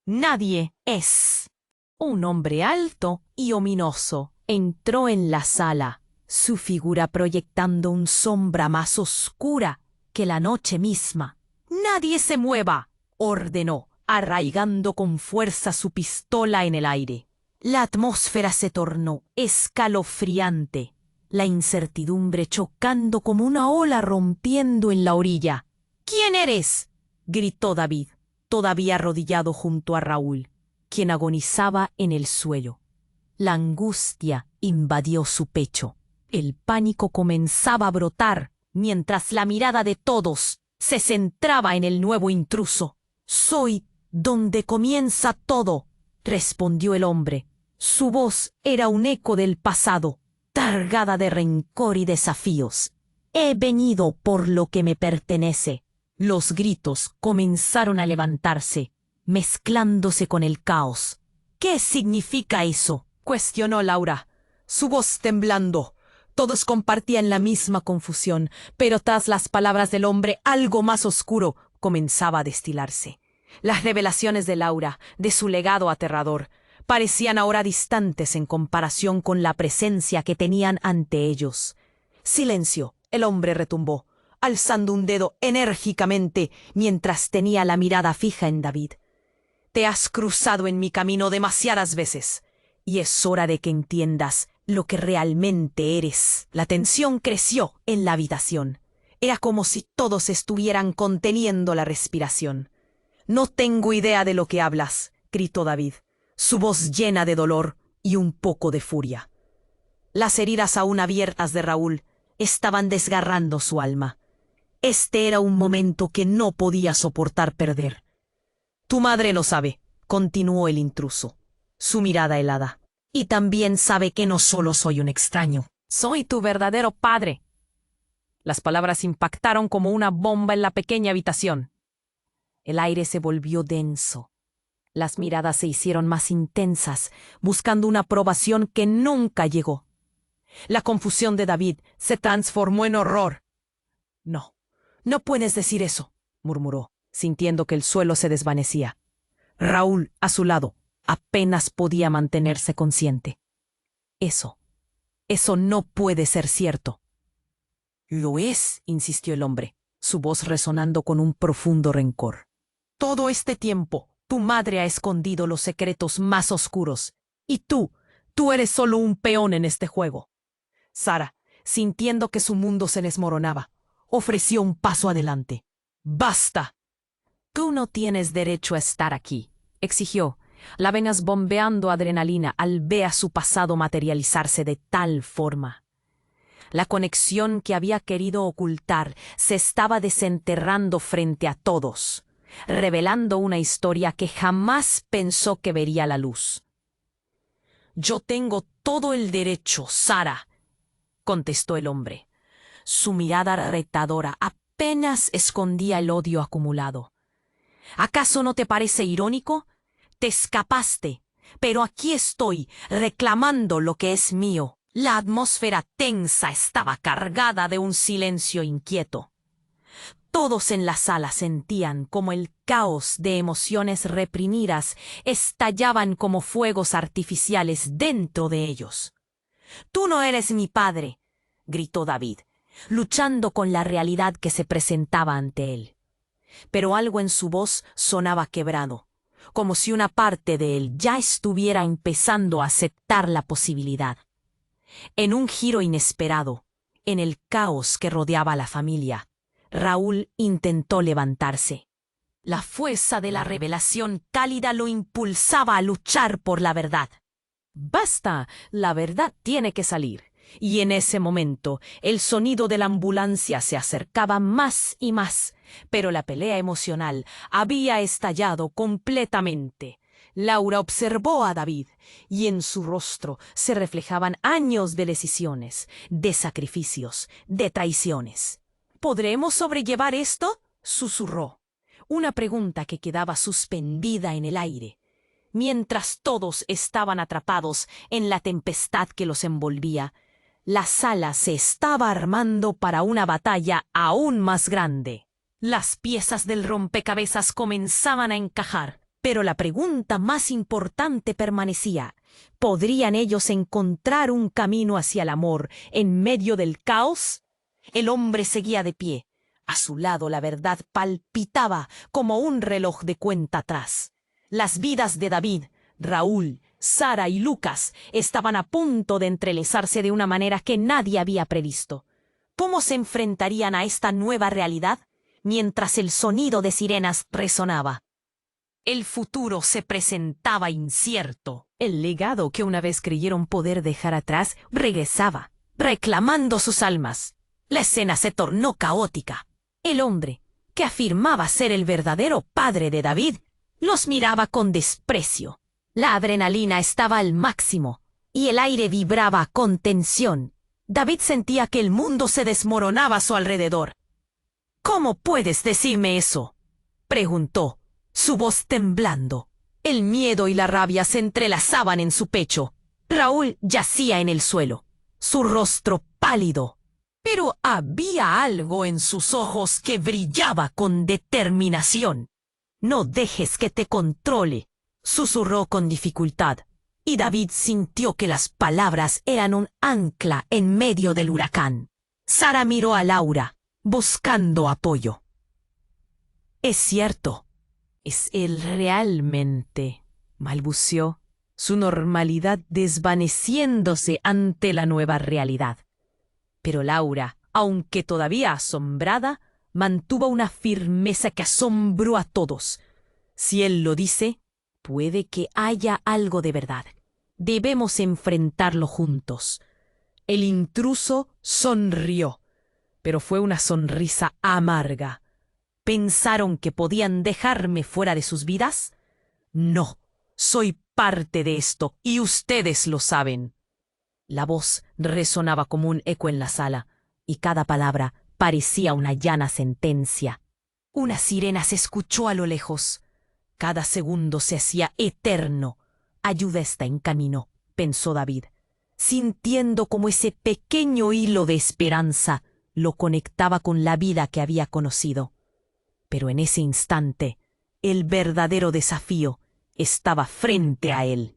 Nadie es. Un hombre alto y ominoso entró en la sala, su figura proyectando una sombra más oscura que la noche misma. «Nadie se mueva», ordenó, arraigando con fuerza su pistola en el aire. La atmósfera se tornó escalofriante, la incertidumbre chocando como una ola rompiendo en la orilla. «¿Quién eres?», gritó David, todavía arrodillado junto a Raúl, quien agonizaba en el suelo. La angustia invadió su pecho. El pánico comenzaba a brotar, mientras la mirada de todos se centraba en el nuevo intruso. «Soy donde comienza todo», respondió el hombre. Su voz era un eco del pasado, cargada de rencor y desafíos. «He venido por lo que me pertenece». Los gritos comenzaron a levantarse, mezclándose con el caos. «¿Qué significa eso?», cuestionó Laura, su voz temblando. Todos compartían la misma confusión, pero tras las palabras del hombre algo más oscuro comenzaba a destilarse. Las revelaciones de Laura, de su legado aterrador, parecían ahora distantes en comparación con la presencia que tenían ante ellos. «Silencio», el hombre retumbó, alzando un dedo enérgicamente mientras tenía la mirada fija en David. «Te has cruzado en mi camino demasiadas veces, y es hora de que entiendas lo que realmente eres». La tensión creció en la habitación. Era como si todos estuvieran conteniendo la respiración. «No tengo idea de lo que hablas», gritó David, su voz llena de dolor y un poco de furia. Las heridas aún abiertas de Raúl estaban desgarrando su alma. Este era un momento que no podía soportar perder. Tu madre lo sabe, continuó el intruso, su mirada helada. Y también sabe que no solo soy un extraño. Soy tu verdadero padre. Las palabras impactaron como una bomba en la pequeña habitación. El aire se volvió denso. Las miradas se hicieron más intensas, buscando una aprobación que nunca llegó. La confusión de David se transformó en horror. No, no puedes decir eso, murmuró, sintiendo que el suelo se desvanecía. Raúl, a su lado, apenas podía mantenerse consciente. Eso no puede ser cierto. Lo es, insistió el hombre, su voz resonando con un profundo rencor. Todo este tiempo, tu madre ha escondido los secretos más oscuros, y tú eres solo un peón en este juego. Sara, sintiendo que su mundo se desmoronaba, ofreció un paso adelante. ¡Basta! Tú no tienes derecho a estar aquí, exigió, las venas bombeando adrenalina al ver a su pasado materializarse de tal forma. La conexión que había querido ocultar se estaba desenterrando frente a todos, revelando una historia que jamás pensó que vería la luz. Yo tengo todo el derecho, Sara, contestó el hombre. Su mirada retadora apenas escondía el odio acumulado. ¿Acaso no te parece irónico? Te escapaste, pero aquí estoy, reclamando lo que es mío. La atmósfera tensa estaba cargada de un silencio inquieto. Todos en la sala sentían como el caos de emociones reprimidas estallaban como fuegos artificiales dentro de ellos. «Tú no eres mi padre», gritó David, luchando con la realidad que se presentaba ante él. Pero algo en su voz sonaba quebrado, como si una parte de él ya estuviera empezando a aceptar la posibilidad. En un giro inesperado, en el caos que rodeaba a la familia, Raúl intentó levantarse. La fuerza de la revelación cálida lo impulsaba a luchar por la verdad. «Basta, la verdad tiene que salir». Y en ese momento, el sonido de la ambulancia se acercaba más y más, pero la pelea emocional había estallado completamente. Laura observó a David, y en su rostro se reflejaban años de decisiones, de sacrificios, de traiciones. ¿Podremos sobrellevar esto?, susurró, una pregunta que quedaba suspendida en el aire, mientras todos estaban atrapados en la tempestad que los envolvía. La sala se estaba armando para una batalla aún más grande. Las piezas del rompecabezas comenzaban a encajar, pero la pregunta más importante permanecía. ¿Podrían ellos encontrar un camino hacia el amor en medio del caos? El hombre seguía de pie. A su lado la verdad palpitaba como un reloj de cuenta atrás. Las vidas de David, Raúl, Sara y Lucas estaban a punto de entrelazarse de una manera que nadie había previsto. ¿Cómo se enfrentarían a esta nueva realidad mientras el sonido de sirenas resonaba? El futuro se presentaba incierto. El legado que una vez creyeron poder dejar atrás regresaba, reclamando sus almas. La escena se tornó caótica. El hombre, que afirmaba ser el verdadero padre de David, los miraba con desprecio. La adrenalina estaba al máximo y el aire vibraba con tensión. David sentía que el mundo se desmoronaba a su alrededor. «¿Cómo puedes decirme eso?», preguntó, su voz temblando. El miedo y la rabia se entrelazaban en su pecho. Raúl yacía en el suelo, su rostro pálido, pero había algo en sus ojos que brillaba con determinación. «No dejes que te controle», susurró con dificultad, y David sintió que las palabras eran un ancla en medio del huracán. Sara miró a Laura, buscando apoyo. «Es cierto, es él realmente», balbuceó, su normalidad desvaneciéndose ante la nueva realidad. Pero Laura, aunque todavía asombrada, mantuvo una firmeza que asombró a todos. «Si él lo dice, puede que haya algo de verdad. Debemos enfrentarlo juntos». El intruso sonrió, pero fue una sonrisa amarga. ¿Pensaron que podían dejarme fuera de sus vidas? No, soy parte de esto y ustedes lo saben. La voz resonaba como un eco en la sala, y cada palabra parecía una llana sentencia. Una sirena se escuchó a lo lejos. Cada segundo se hacía eterno. Ayuda está en camino, pensó David, sintiendo como ese pequeño hilo de esperanza lo conectaba con la vida que había conocido. Pero en ese instante, el verdadero desafío estaba frente a él.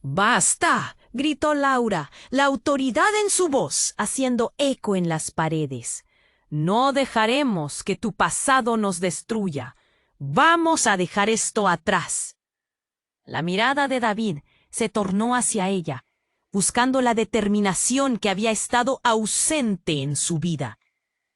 ¡Basta!, gritó Laura, la autoridad en su voz, haciendo eco en las paredes. No dejaremos que tu pasado nos destruya. Vamos a dejar esto atrás. La mirada de David se tornó hacia ella, buscando la determinación que había estado ausente en su vida.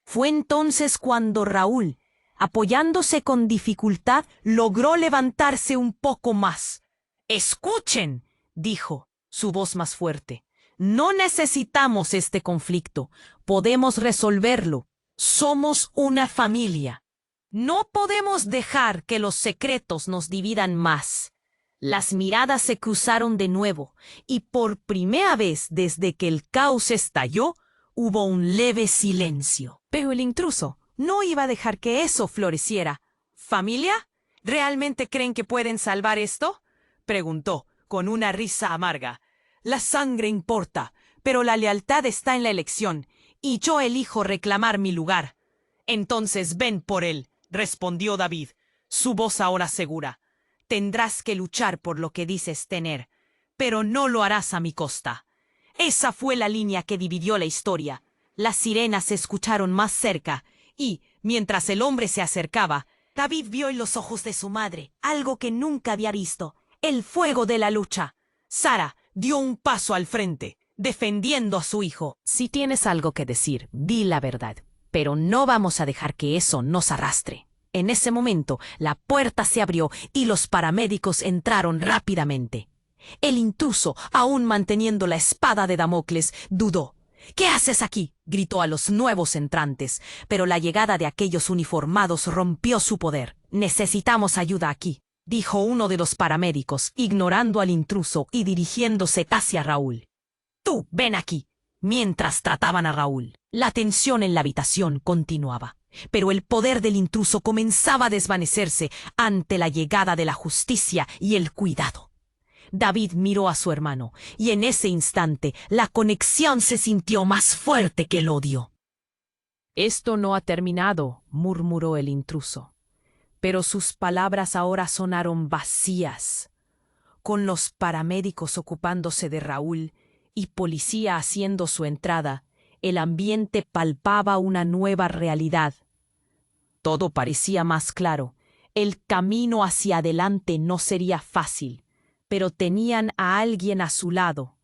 Fue entonces cuando Raúl, apoyándose con dificultad, logró levantarse un poco más. «¡Escuchen!», dijo, su voz más fuerte. «No necesitamos este conflicto. Podemos resolverlo. Somos una familia. No podemos dejar que los secretos nos dividan más». Las miradas se cruzaron de nuevo, y por primera vez desde que el caos estalló, hubo un leve silencio. Pero el intruso no iba a dejar que eso floreciera. «¿Familia? ¿Realmente creen que pueden salvar esto?», preguntó, con una risa amarga. «La sangre importa, pero la lealtad está en la elección, y yo elijo reclamar mi lugar». «Entonces ven por él», respondió David, su voz ahora segura. «Tendrás que luchar por lo que dices tener, pero no lo harás a mi costa». Esa fue la línea que dividió la historia. Las sirenas se escucharon más cerca, y, mientras el hombre se acercaba, David vio en los ojos de su madre algo que nunca había visto: el fuego de la lucha. Sara dio un paso al frente, defendiendo a su hijo. «Si tienes algo que decir, di la verdad, pero no vamos a dejar que eso nos arrastre». En ese momento, la puerta se abrió y los paramédicos entraron rápidamente. El intruso, aún manteniendo la espada de Damocles, dudó. «¿Qué haces aquí?», gritó a los nuevos entrantes, pero la llegada de aquellos uniformados rompió su poder. «Necesitamos ayuda aquí», dijo uno de los paramédicos, ignorando al intruso y dirigiéndose hacia Raúl. «Tú, ven aquí», mientras trataban a Raúl. La tensión en la habitación continuaba, pero el poder del intruso comenzaba a desvanecerse ante la llegada de la justicia y el cuidado. David miró a su hermano, y en ese instante la conexión se sintió más fuerte que el odio. «Esto no ha terminado», murmuró el intruso, pero sus palabras ahora sonaron vacías. Con los paramédicos ocupándose de Raúl y policía haciendo su entrada, el ambiente palpaba una nueva realidad. Todo parecía más claro. El camino hacia adelante no sería fácil, pero tenían a alguien a su lado.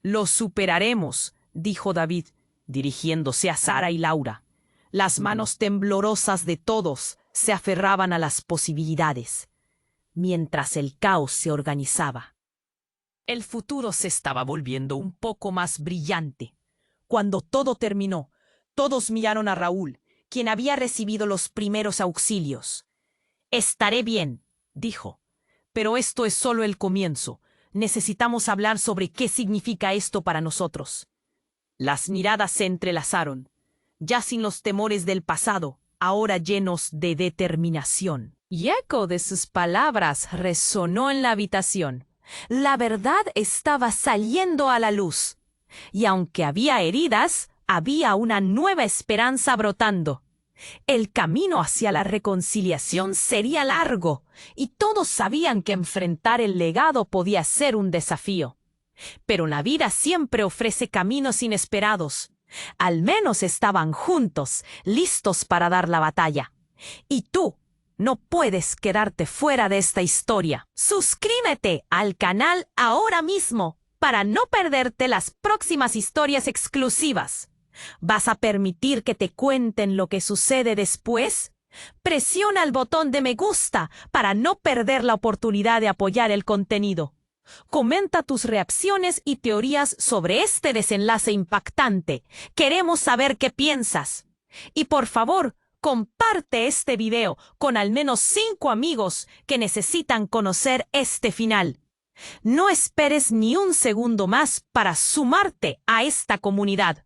«Lo superaremos», dijo David, dirigiéndose a Sara y Laura. Las manos temblorosas de todos se aferraban a las posibilidades, mientras el caos se organizaba. El futuro se estaba volviendo un poco más brillante. Cuando todo terminó, todos miraron a Raúl, quien había recibido los primeros auxilios. «Estaré bien», dijo. «Pero esto es solo el comienzo. Necesitamos hablar sobre qué significa esto para nosotros». Las miradas se entrelazaron, ya sin los temores del pasado, ahora llenos de determinación. Y eco de sus palabras resonó en la habitación. La verdad estaba saliendo a la luz, y aunque había heridas, había una nueva esperanza brotando. El camino hacia la reconciliación sería largo, y todos sabían que enfrentar el legado podía ser un desafío. Pero la vida siempre ofrece caminos inesperados. Al menos estaban juntos, listos para dar la batalla. Y tú no puedes quedarte fuera de esta historia. Suscríbete al canal ahora mismo para no perderte las próximas historias exclusivas. ¿Vas a permitir que te cuenten lo que sucede después? Presiona el botón de me gusta para no perder la oportunidad de apoyar el contenido. Comenta tus reacciones y teorías sobre este desenlace impactante. Queremos saber qué piensas. Y por favor, comparte este video con al menos 5 amigos que necesitan conocer este final. No esperes ni un segundo más para sumarte a esta comunidad.